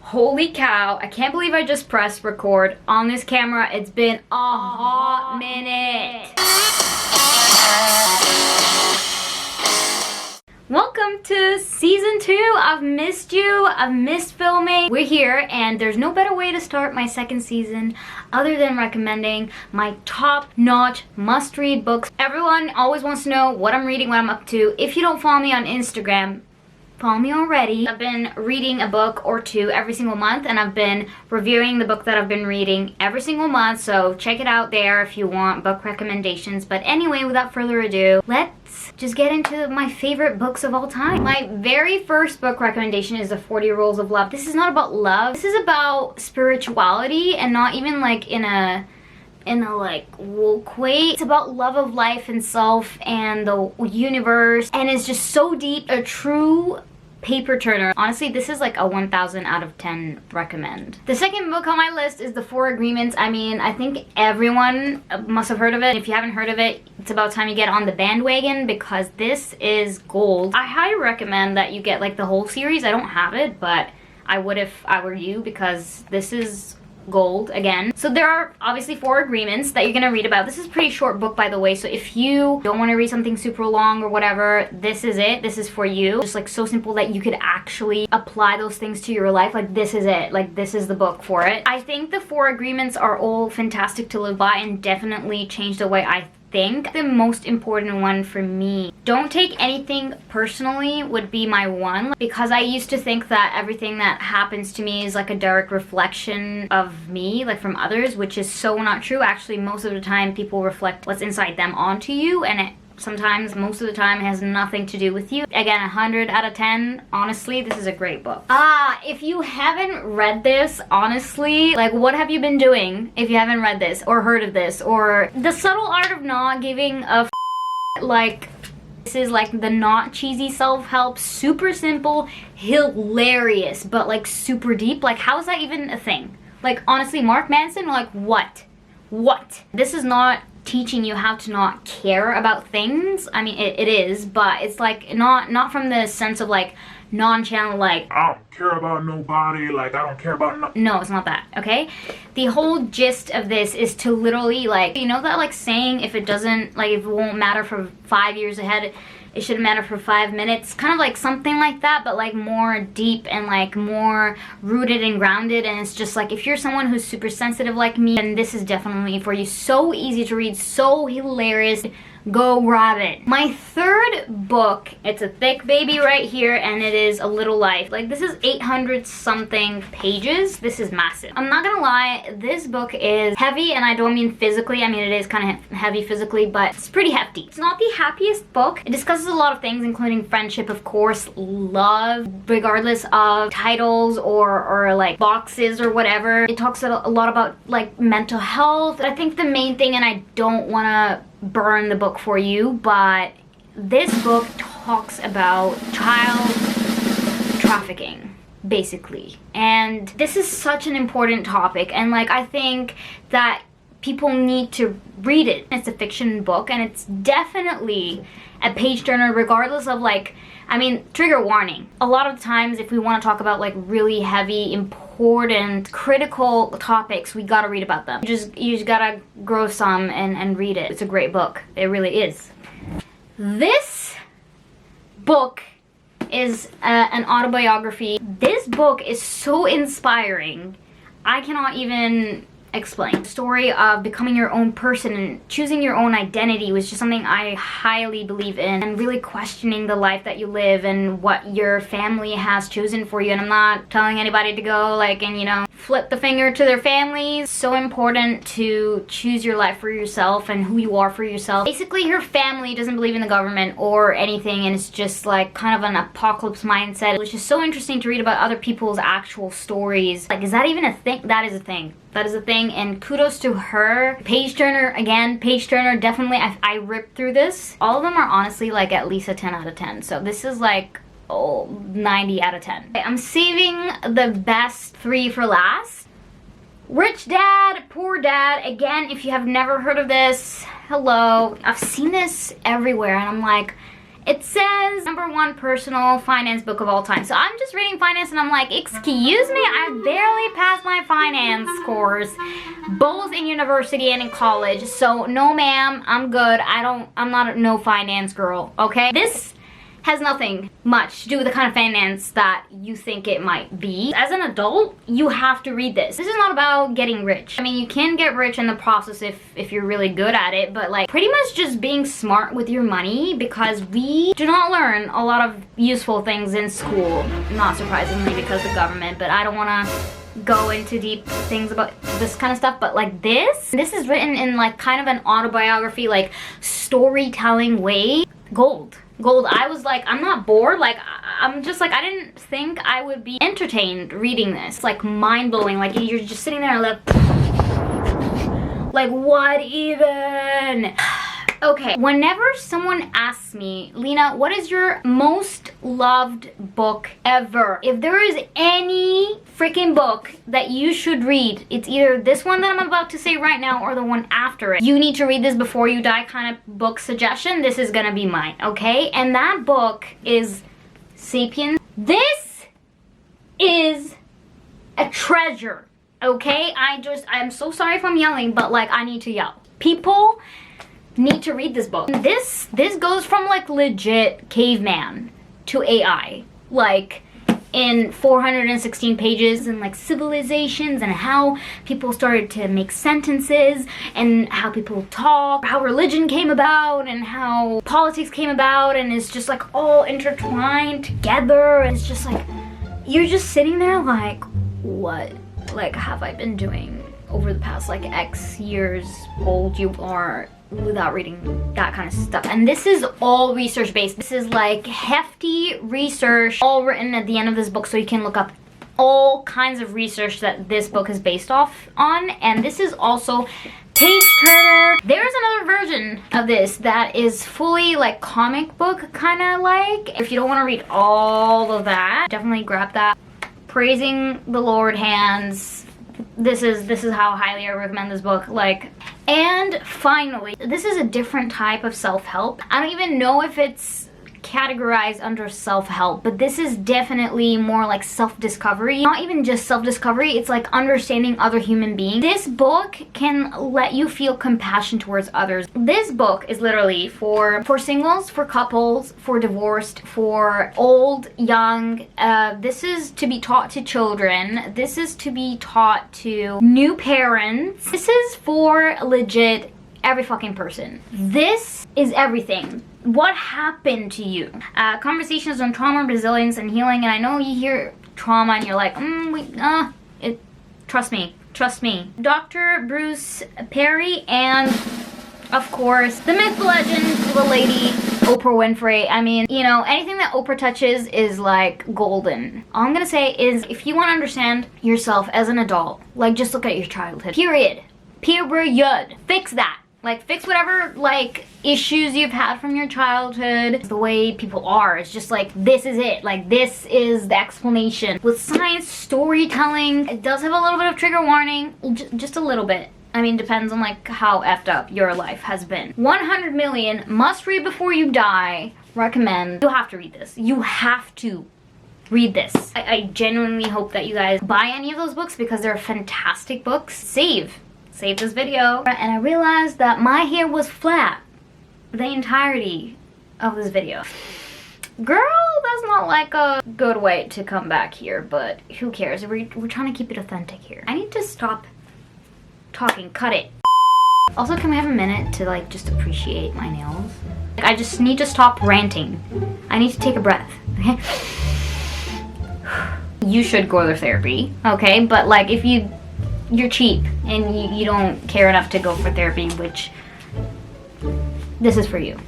Holy cow, I can't believe I just pressed record on this camera. It's been a hot minute. Welcome to season 2. I've missed you. I've missed filming. We're here and there's no better way to start my second season other than recommending my top-notch must-read books. Everyone always wants to know what I'm reading, what I'm up to. If you don't follow me on Instagram, follow me already. I've been reading a book or two every single month, and I've been reviewing the book that I've been reading every single month, so check it out there if you want book recommendations. But anyway, without further ado, let's just get into my favorite books of all time. My very first book recommendation is The 40 Rules of Love. This is not about love. This is about spirituality, and not even like in a like woke way. It's about love of life and self and the universe, and it's just so deep. A true paper turner. Honestly, this is like a 1000 out of 10 recommend. The second book on my list is The 4 Agreements. I mean, I think everyone must have heard of it. If you haven't heard of it, it's about time you get on the bandwagon because this is gold. I highly recommend that you get like the whole series. I don't have it, but I would if I were you because this is gold again. So there are obviously 4 agreements that you're gonna read about. This is a pretty short book, by the way, so if you don't want to read something super long or whatever, this is it. This is for you. Just like so simple that you could actually apply those things to your life. Like this is it. Like this is the book for it. I think the 4 agreements are all fantastic to live by and definitely change the way I think. The most important one for me, don't take anything personally, would be my one, because I used to think that everything that happens to me is like a direct reflection of me, like from others, which is so not true. Actually, most of the time people reflect what's inside them onto you, and sometimes, most of the time, it has nothing to do with you. Again, 100 out of 10. Honestly, this is a great book. If you haven't read this, honestly, like what have you been doing if you haven't read this or heard of this? Or The Subtle Art of Not Giving a like, this is like the not cheesy self-help, super simple, hilarious, but like super deep. Like how is that even a thing? Like honestly, Mark Manson, like what? What? This is not teaching you how to not care about things. I mean, it is, but it's like not from the sense of like nonchalant, like I don't care about nobody, like I don't care about no, it's not that, okay? The whole gist of this is to literally, like, you know that like saying, if it doesn't, like if it won't matter for 5 years ahead, it shouldn't matter for 5 minutes. Kind of like something like that, but like more deep and like more rooted and grounded. And it's just like, if you're someone who's super sensitive like me, then this is definitely for you. So easy to read, so hilarious. Go grab it. My third book, it's a thick baby right here, and it is A Little Life. Like this is 800 something pages. This is massive. I'm not gonna lie, this book is heavy, and I don't mean physically. I mean, it is kind of heavy physically, but it's pretty hefty. It's not the happiest book. It discusses a lot of things, including friendship, of course, love, regardless of titles or like boxes or whatever. It talks a lot about like mental health. I think the main thing, and I don't want to burn the book for you, but this book talks about child trafficking, basically. And this is such an important topic, and like I think that people need to read it. It's a fiction book, and it's definitely a page turner, regardless of like, I mean, trigger warning. A lot of times if we want to talk about like really heavy, important, critical topics, we gotta read about them. You just gotta grow some and read it. It's a great book. It really is. This book is an autobiography. This book is so inspiring. I cannot even explain. The story of becoming your own person and choosing your own identity was just something I highly believe in, and really questioning the life that you live and what your family has chosen for you. And I'm not telling anybody to go like and, you know, flip the finger to their families. So important to choose your life for yourself and who you are for yourself. Basically, her family doesn't believe in the government or anything, and it's just like kind of an apocalypse mindset. It was just so interesting to read about other people's actual stories. Like, is that even a thing? That is a thing. That is a thing, and kudos to her. Page turner, again, page turner, definitely. I ripped through this. All of them are honestly like at least a 10 out of 10. So this is like, 90 out of 10. I'm saving the best 3 for last. Rich Dad, Poor Dad. Again, if you have never heard of this, hello. I've seen this everywhere, and I'm like, It says #1 personal finance book of all time. So I'm just reading finance and I'm like, excuse me, I barely passed my finance course, both in university and in college. So no ma'am, I'm good. I'm not no finance girl, okay? This has nothing much to do with the kind of finance that you think it might be. As an adult, you have to read this. This is not about getting rich. I mean, you can get rich in the process if you're really good at it, but like pretty much just being smart with your money, because we do not learn a lot of useful things in school. Not surprisingly, because the government, but I don't want to go into deep things about this kind of stuff, but like this is written in like kind of an autobiography, like storytelling way. Gold. I was like, I'm not bored. Like, I'm just like, I didn't think I would be entertained reading this. It's like mind-blowing. Like, you're just sitting there like what even? Okay, whenever someone asks me, Lina, what is your most loved book ever? If there is any freaking book that you should read, it's either this one that I'm about to say right now or the one after it. You need to read this before you die kind of book suggestion. This is gonna be mine, okay? And that book is Sapiens. This is a treasure, okay? I'm so sorry if I'm yelling, but like I need to yell. People need to read this book. This goes from like legit caveman to AI, like in 416 pages, and like civilizations and how people started to make sentences and how people talk, how religion came about and how politics came about, and it's just like all intertwined together. It's just like you're just sitting there like, what like have I been doing over the past like X years old you are without reading that kind of stuff. And this is all research based. This is like hefty research all written at the end of this book, so you can look up all kinds of research that this book is based off on. And this is also page turner. There's another version of this that is fully like comic book kind of like. If you don't want to read all of that, definitely grab that. Praising the Lord hands. This is how highly I recommend this book. Like, and finally, this is a different type of self-help. I don't even know if it's categorized under self-help, but this is definitely more like self-discovery. Not even just self-discovery, it's like understanding other human beings. This book can let you feel compassion towards others. This book is literally for singles, for couples, for divorced, for old, young. This is to be taught to children. This is to be taught to new parents. This is for legit every fucking person. This is everything. What happened to you? Conversations on trauma, resilience, and healing. And I know you hear trauma and you're like, trust me. Dr. Bruce Perry, and of course, the myth, the legend, the lady, Oprah Winfrey. I mean, you know, anything that Oprah touches is like golden. All I'm gonna say is, if you want to understand yourself as an adult, like just look at your childhood. Period. Fix that. Like, fix whatever, like, issues you've had from your childhood. The way people are, it's just like, this is it. Like, this is the explanation. With science, storytelling, it does have a little bit of trigger warning. Just a little bit. I mean, depends on, like, how effed up your life has been. 100 million, must read before you die. Recommend. You have to read this. You have to read this. I genuinely hope that you guys buy any of those books, because they're fantastic books. Save this video. And I realized that my hair was flat the entirety of this video. Girl, that's not like a good way to come back here, but who cares? We're trying to keep it authentic here. I need to stop talking. Cut it. Also, can we have a minute to like just appreciate my nails? Like, I just need to stop ranting. I need to take a breath, okay? You should go to therapy, okay? But like, if you're cheap and you don't care enough to go for therapy, which this is for you.